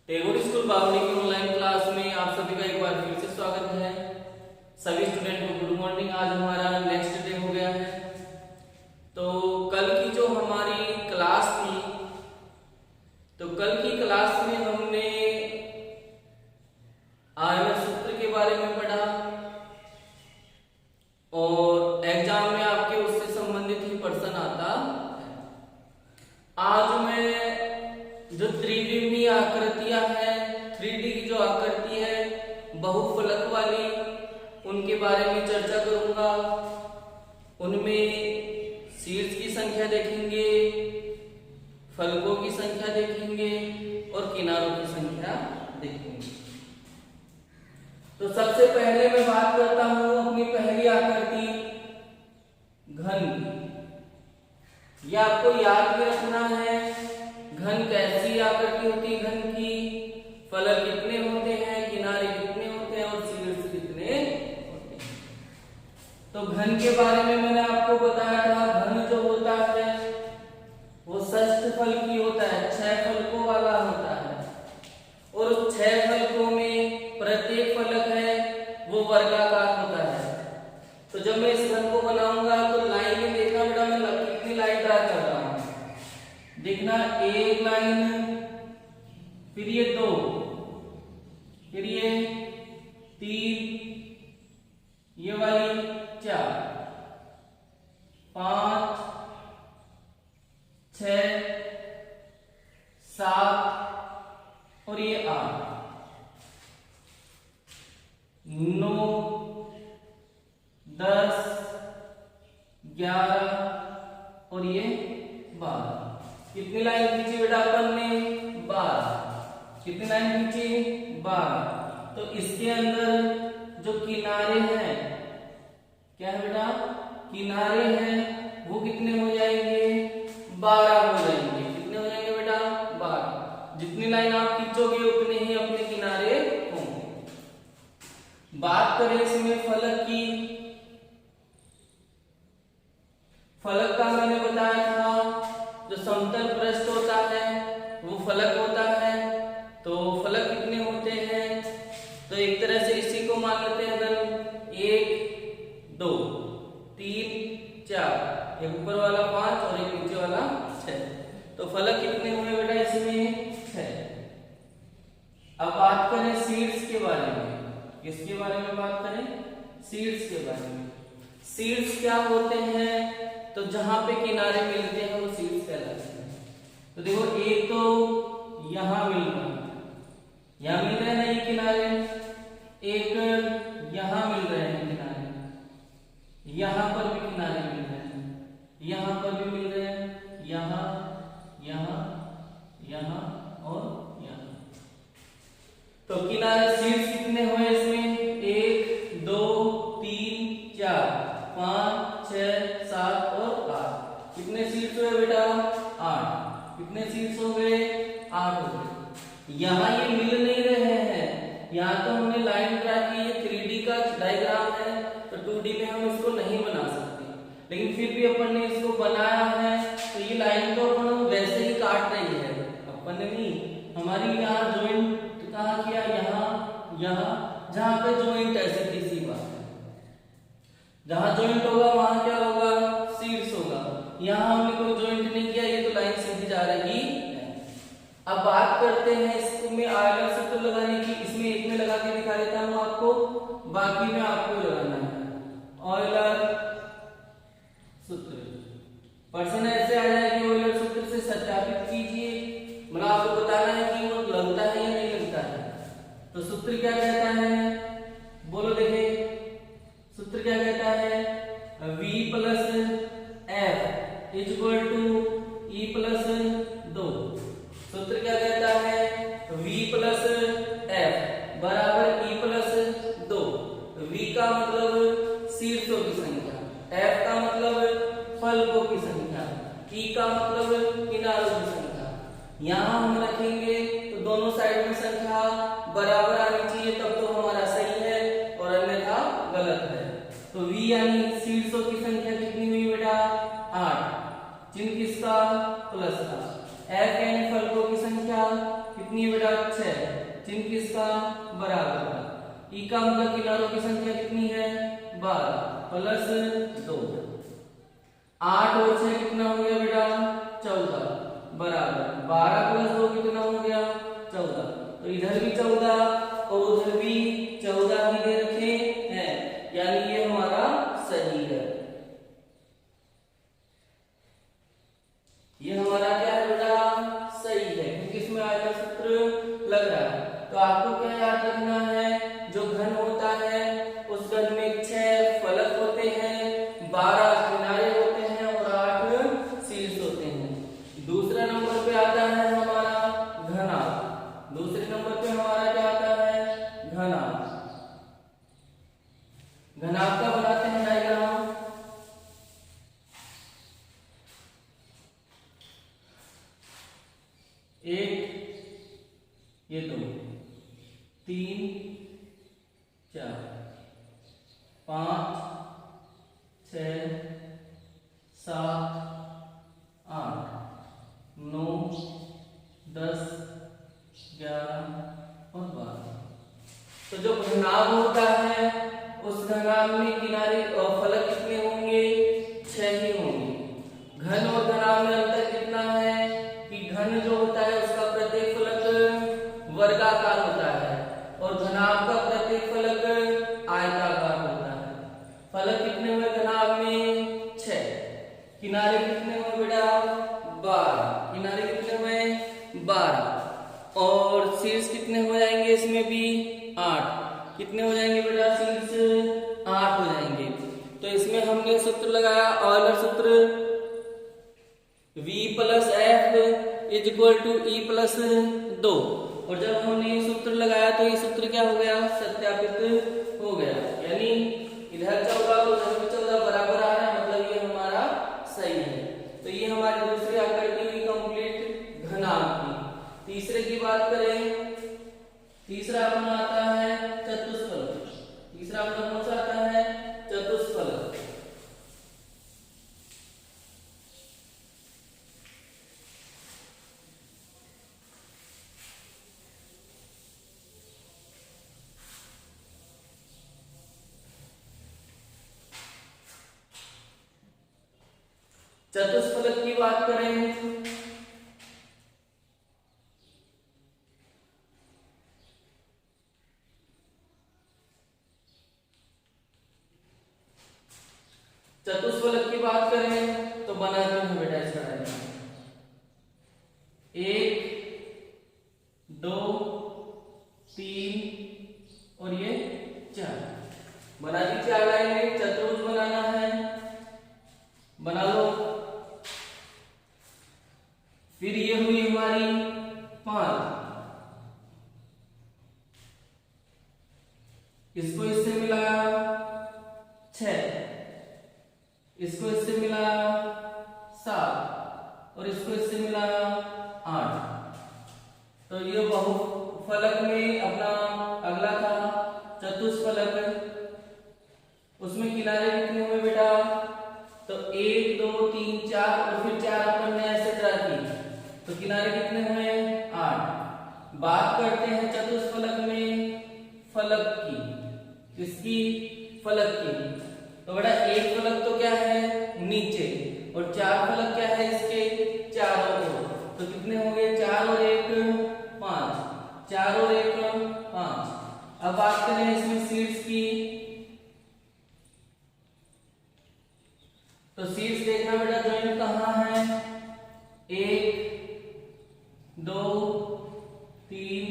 Tagore school बावली की online class में आप सभी का एक बार फिर से स्वागत है। सभी स्टूडेंट को गुड मॉर्निंग। आज हमारा नेक्स्ट डे हो गया है। तो कल की जो हमारी क्लास थी, तो कल की क्लास में हमने आयनर सूत्र के बारे में पढ़ा और एग्जाम में आपके उससे संबंधित ही प्रश्न आता है। आज मैं जो त्रिविमीय आकृतियां हैं, 3D की जो आकृति है बहुफलक वाली, उनके बारे में चर्चा करूंगा। उनमें शीर्ष की संख्या देखेंगे, फलकों की संख्या देखेंगे और किनारों की संख्या देखेंगे। तो सबसे पहले मैं बात करता हूं अपनी पहली आकृति घन की। यह आपको याद भी रखना है, घन कैसी आकृति होती है, घन की फलक कितने होते हैं, किनारे कितने होते हैं और शीर्ष कितने होते हैं। तो घन के बारे में मैंने आपको बताया था, घन जो होता है वो षष्ठफलकी होता है, 6 फलकों वाला होता है और 6 फलकों में प्रत्येक फलक है वो वर्गाकार होता है। तो जब मैं इस घन को बनाऊंगा तो लाइन में देखना बेटा, मैं कितनी लाइन ड्रा कर रहा हूं, देखना एक लाइन, फिर ये 2, फिर ये 3, ये वाली 4, 5, 6, 7 और ये 8, 9, 10, 11 और ये 12। कितनी लाइन खींची बेटा अपन ने? 12। कितनी लाइन खींची? 12। तो इसके अंदर जो किनारे हैं, क्या है बेटा, किनारे हैं वो कितने हो जाएंगे? 12 हो जाएंगे। कितने हो जाएंगे बेटा? 12। जितनी लाइन आप खींचोगे उतने ही अपने किनारे होंगे। बात करें इसमें फलक की, फलक का मैंने बताया था जो समतल पृष्ठ होता है वो फलक होता है। तो फलक कितने होते हैं? तो एक तरह से इसी को मान लेते हैं घन। 1, 2, 3, 4, एक ऊपर वाला 5 और एक नीचे वाला 6। तो फलक कितने हुए बेटा इसमें? 6। अब बात करें शीर्ष के बारे में। किसके बारे में बात करें? शीर्ष के बारे में। शीर्ष क्या होते हैं? तो जहां पे किनारे मिलते हैं वो शीर्ष कहलाते हैं। तो देखो, एक तो यहां मिल रहा है, यहां मिल रहे हैं ना ये किनारे, एक यहां मिल रहे हैं किनारे, यहां पर भी किनारे मिल रहे हैं, यहां पर भी मिल रहे हैं, यहां, यहां, यहां और यहां। तो किनारे शीर्ष कितने हुए इसमें? 1, 2, 3, 4, 5, 6, 7 और 8। कितने शीर्ष हुए बेटा? 8। कितने शीर्ष हो गए? 8 हो गए। यहाँ ये मिल नहीं रहे हैं, यहाँ तो हमने लाइन ड्रा की, ये 3D का डायग्राम है तो 2D में हम इसको नहीं बना सकते, लेकिन फिर भी अपन ने इसको बनाया है। तो ये लाइन तो अपन वैसे ही काट रही है, अपन ने नहीं, हमारी यहाँ ज्वाइंट कहाँ किया? यहाँ, यहाँ, जहाँ पे ज्वाइंट है, सीधी सी बात है, जहां ज्वाइंट होगा वहां क्या होगा? शीर्ष होगा। यहां हमने कोई ज्वाइंट नहीं किया, ये तो लाइन सीधी जा रही है। अब बात करते हैं इसमें आयनर सूत्र लगाने की। इसमें एक में लगा के दिखा देता हूं आपको, बाकी में आपको लगाना है ऑयलर सूत्र। प्रश्न ऐसे आ जाएगा, ऑयलर सूत्र से सत्यापित कीजिए, मतलब आपको बताना है कि वो लगता है या नहीं लगता है। तो सूत्र क्या कहता है? बोलो देखे, सूत्र क्या कहता है? v + f = e + 2। सूत्र क्या कहता है? v + f बराबर e + 2। v का मतलब शीर्षों की संख्या, f का मतलब फलकों की संख्या, e का मतलब किनारों की संख्या। यहां हम रखेंगे तो दोनों साइड में संख्या बराबर आनी चाहिए, तब तो हमारा सही है और अन्यथा गलत है। तो v यानी शीर्षों की संख्या कितनी हुई बेटा? 8। चिन्ह किसका? प्लस का। f यानी फलकों की संख्या कितनी है बेटा 6, चिन्ह किसका बराबर का, ई का मतलब किनारों की संख्या कितनी है 12 प्लस 2, 8 और 6 कितना हो गया बेटा 14 बराबर 12 प्लस 2 कितना हो गया 14, तो इधर भी 14 और उधर भी 14 ही दे रखे हैं, यानी ये हमारा सही है। ये हमारा क्या है बेटा सही है, क्योंकि इसमें आयता सूत्र लग रहा है। तो आपको क्या याद रखना है, जो घन होता है उस घन में 6 फलक होते हैं, 12 किनारे होते हैं और 8 शीर्ष होते हैं। दूसरा नंबर पे आता है हमारा घनाभ। दूसरे नंबर पे हमारा क्या आता है घनाभ। घनाभ का बनाते हैं डायग्राम। ये 2 3 4 5 6 7 8 9 10 11 और 12। तो जो घनाभ होता है उस घनाभ में किनारे और फलक कितने होंगे 6 ही होंगे। घन और घनाभ में अंतर कितना है कि घन जो होता है उसका प्रत्येक फलक वर्गाकार होता है और घनाभ का प्रत्येक फलक आयताकार होता है। फलक कितने हुए घनाभ में 6, किनारे कितने हुए बेटा 12, किनारे कितने हुए 12 और शीर्ष कितने हो जाएंगे इसमें भी 8, कितने हो जाएंगे बेटा शीर्ष 8 हो जाएंगे। तो इसमें हमने सूत्र लगाया ऑयलर सूत्र V plus F is equal to E plus 2, और जब हमने ये सूत्र लगाया तो ये सूत्र क्या हो गया सत्यापित हो गया, यानी इधर 14 उधर भी 14 बराबर आ रहा है, मतलब ये हमारा सही है। तो ये हमारी दूसरी आकृति हुई कंप्लीट घनाभ की। तीसरे की बात करें, तीसरा अपना आता है चतुष्फलक। तीसरा अपना कौन सा आता है चतुष्फलक। चतुष्फलक की बात करें चतुष्फलक की बात करें तो बनाते हैं बेटा इसका डायग्राम। 1 2 3 और ये 4 बना दी। 4 लाइन में चतुर्भुज बनाना है, बना लो। फिर ये हुई हमारी 5, इसको इससे मिलाया 6, इसको इससे मिलाया 7 और इसको इससे मिलाया 8। तो ये बहुफलक में अपना अगला था चतुष्फलक, उसमें किनारे कितने हुए बेटा तो 1 2 3 4 और फिर 4 अपन ने ऐसे ड्रा की तो किनारे कितने हुए 8। बात करते हैं चतुष्फलक में फलक की, किसकी फलक की। तो बेटा एक फलक तो क्या है नीचे और 4 फलक क्या है इसके चारों ओर, तो कितने हो गए 4 और 1 5, 4 और 1 5। अब बात करें इसमें शीर्ष की, तो शीर्ष देखना बेटा ज्वाइंट कहाँ है 1 2 3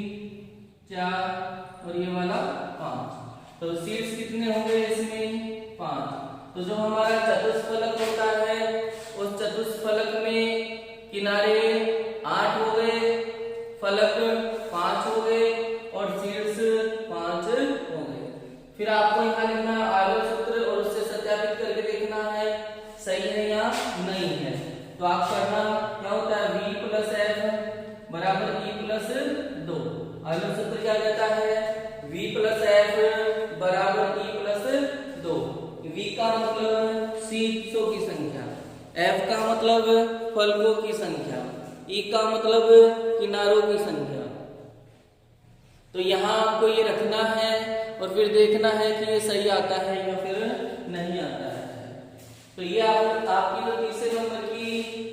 4 और ये वाला 5। तो शीर्ष कितने होंगे इसमें 5। तो जो हमारा चतुष्फलक होता है उस चतुष्फलक में किनारे 8 हो गए, फलक 5 हो गए और शीर्ष 5 हो गए। फिर आपको यहाँ लिखना है आयलर सूत्र और उससे सत्यापित करके देखना है सही है या नहीं है। तो आप करना क्या होता है V प्लस एफ बराबर E प्लस 2। आयलर सूत्र क्या कहता है V प्लस एफ बराबर E प्लस 2। V का मतलब शीर्षों की संख्या, F का मतलब फलकों की संख्या, E का मतलब किनारों की संख्या। तो यहाँ आपको ये रखना है और फिर देखना है कि ये सही आता है या फिर नहीं आता है। तो ये आपकी जो तीसरे नंबर की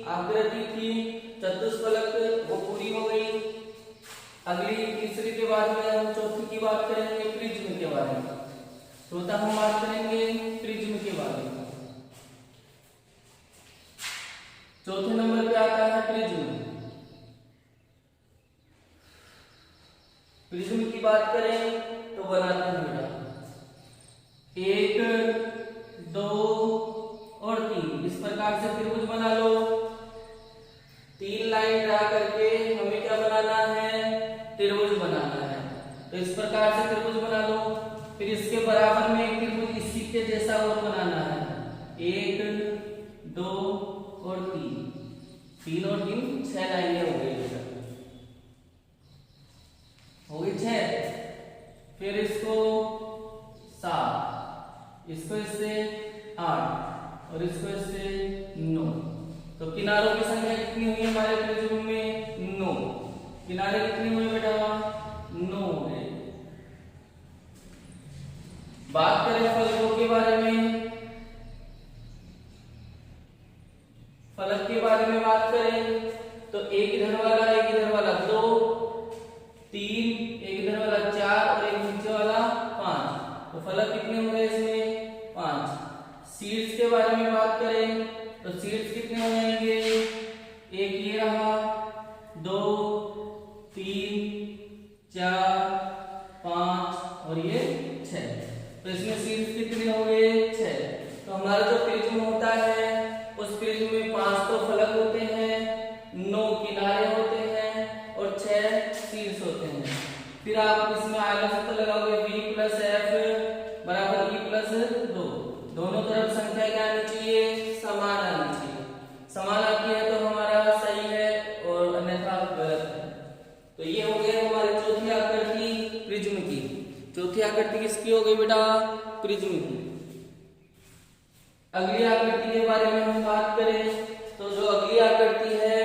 आकृति थी चतुष्फलक वो पूरी हो गई। अगली तीसरी के बाद में हम चौथी की बात करेंगे प्रिज्म के बारे में। चौथा हम बात करेंगे प्रिज्म के बारे में। चौथे नंबर पे आता है प्रिज्म। प्रिज्म की बात करें तो बनाते हैं बेटा 1 2 और 3 इस प्रकार से त्रिभुज बना लो। 3 लाइन ड्रा करके हमें क्या बनाना है, त्रिभुज बनाना है। तो इस प्रकार से त्रिभुज बना लो। फिर इसके बराबर में एक त्रिभुज इसी के जैसा और बनाना है 1 2 और 3 और 3 6 लाइनें हो गई बेटा, हो गई 6। फिर इसको 7, इसको इससे 8 और इसको इससे 9। तो किनारों की संख्या कितनी हुई हमारे प्रिज्म में 9। किनारे कितने हुए बेटा 9 है। बात करें फलकों के बारे में, फलक के बारे में बात करें तो एक इधर वाला 2 3, एक इधर वाला 4 और एक नीचे वाला 5। तो फलक कितने हो गए इसमें 5। शीर्ष के बारे में बात करें तो शीर्ष कितने हो जाएंगे, एक ये रहा 2 3 4 5 और ये 6। तो इसमें शीर्ष कितने हो गए 6। तो हमारा जो प्रिज्म होता है उस प्रिज्म में 5 तो फलक होते हैं, 9 किनारे होते हैं और 6 शीर्ष होते हैं। फिर आप इसमें आयत सूत्र लगाओगे v + f बराबर e + 2। दोनों तरफ संख्या क्या आनी चाहिए, समान आनी चाहिए। समान आती है तो हमारा सही है और अन्यथा गलत है। तो ये हो गया हमारी चौथी आकृति प्रिज्म की। चौथी आकृति किसकी हो गई बेटा, प्रिज्म की। अगली आकृति के बारे में हम बात करें तो जो अगली आकृति है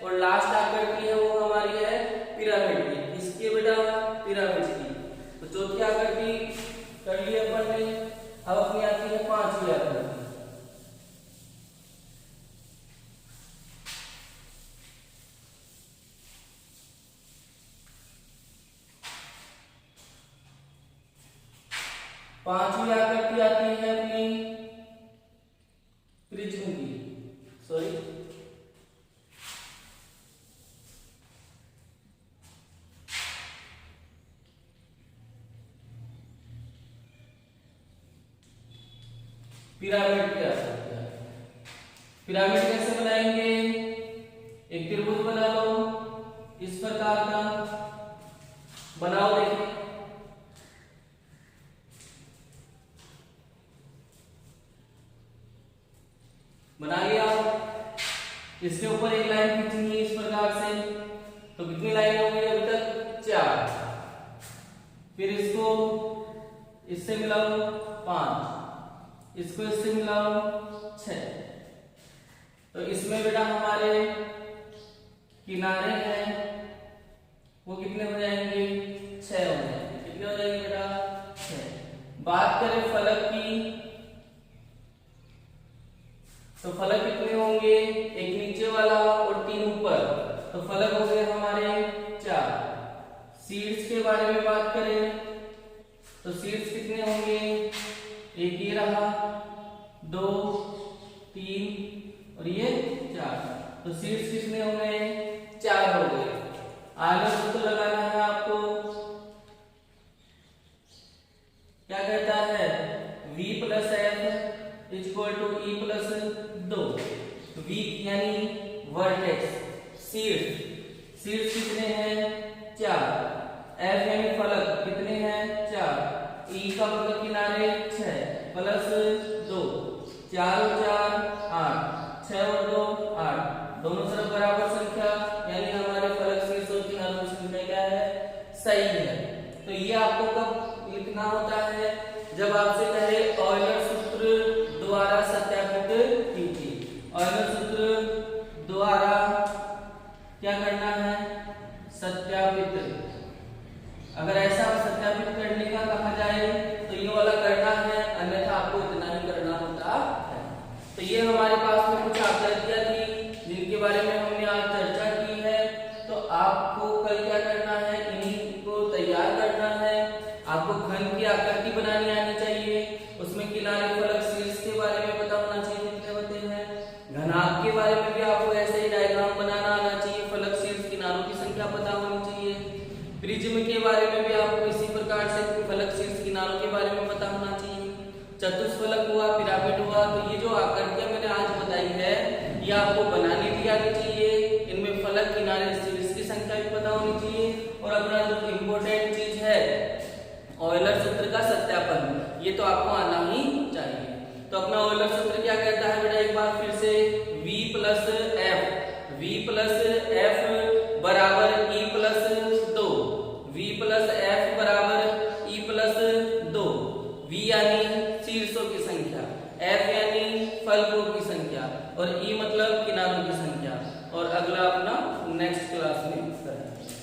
और लास्ट आकृति है वो हमारी है पिरामिड की। किसकी बेटा, पिरामिड की। तो चौथी आकृति कर ली अपन ने। अब अपनी आती है पांचवी आकृति। पांचवी आकृति आती है अपनी प्रिज्म की, सॉरी पिरामिड की आकृति। पिरामिड कैसे बनाएंगे, एक त्रिभुज बना लो इस प्रकार का, बनाओ देखिए। बना लिया। इसके ऊपर एक लाइन खींचनी है इस प्रकार से। तो कितनी लाइन हो गई अभी तक 4। फिर इसको इससे मिलाओ 5, इसको इससे मिलाओ 6। तो इसमें बेटा हमारे किनारे हैं वो कितने हो जाएंगे 6 हो जाएंगे। कितने हो जाएंगे बेटा 6। बात करें फलक की तो फलक कितने होंगे, एक नीचे वाला और 3 ऊपर। तो फलक हो गए हमारे 4। शीर्ष के बारे में बात करें तो शीर्ष कितने होंगे, एक ये रहा 2 3 और ये 4। तो शीर्ष कितने हो गए 4 हो गए। आगे सूत्र लगाना है आपको, क्या कहता है v + f = e + 2। v यानी वर्टेक्स, शीर्ष। शीर्ष कितने हैं 4। f यानी फलक कितने हैं 4। e का मतलब किनारे 6 + 2। 4 और 4 8, 6 और 2 8। दोनों तरफ बराबर संख्या यानी हमारे फलक शीर्ष और किनारों की संख्या क्या है, सही है। तो ये आपको कब लिखना होता है, जब आपसे कहे ऑयलर सूत्र द्वारा सत्यापित कीजिए। ऑयलर सूत्र द्वारा क्या करना है, सत्यापित। अगर ऐसा सत्यापित करने का कहा जाए तो ये वाला करना है, अन्यथा आपको इतना ही करना होता है। तो ये हमारे पास में कुछ आकृतियां थी जिनके बारे में हमने आज चर्चा की है। तो आपको कल क्या करना है, इन्हीं को तैयार करना है। आपको घन की आकृति बनानी आनी चाहिए, उसमें किनारे फलक शीर्ष के बारे में पता होना चाहिए कितने होते हैं। घनाभ के बारे में भी आपको ऐसे ही डायग्राम बनाना आना चाहिए, फलक शीर्ष किनारों की संख्या पता होनी चाहिए। प्रिज्म के बारे में भी आपको इसी प्रकार से फलक शीर्ष किनारों के बारे में पता होना चाहिए। चतुष्फलक हुआ, पिरामिड हुआ, तो ये जो आकृतियां मैंने आज बताई है ये आपको बनानी भी आनी चाहिए। इनमें फलक किनारे शीर्ष की संख्या भी पता होनी चाहिए। और अपना जो इम्पोर्टेंट चीज है ऑयलर सूत्र का सत्यापन, ये तो आपको आना ही चाहिए। तो अपना ऑयलर सूत्र क्या कहता है बेटा, एक बार फिर से v प्लस एफ बराबर e plus 2, v plus F बराबर e प्लस 2। v यानी शीर्षों की संख्या, f यानी फलकों की संख्या और e मतलब किनारों की संख्या। और अगला अपना नेक्स्ट क्लास में करेंगे।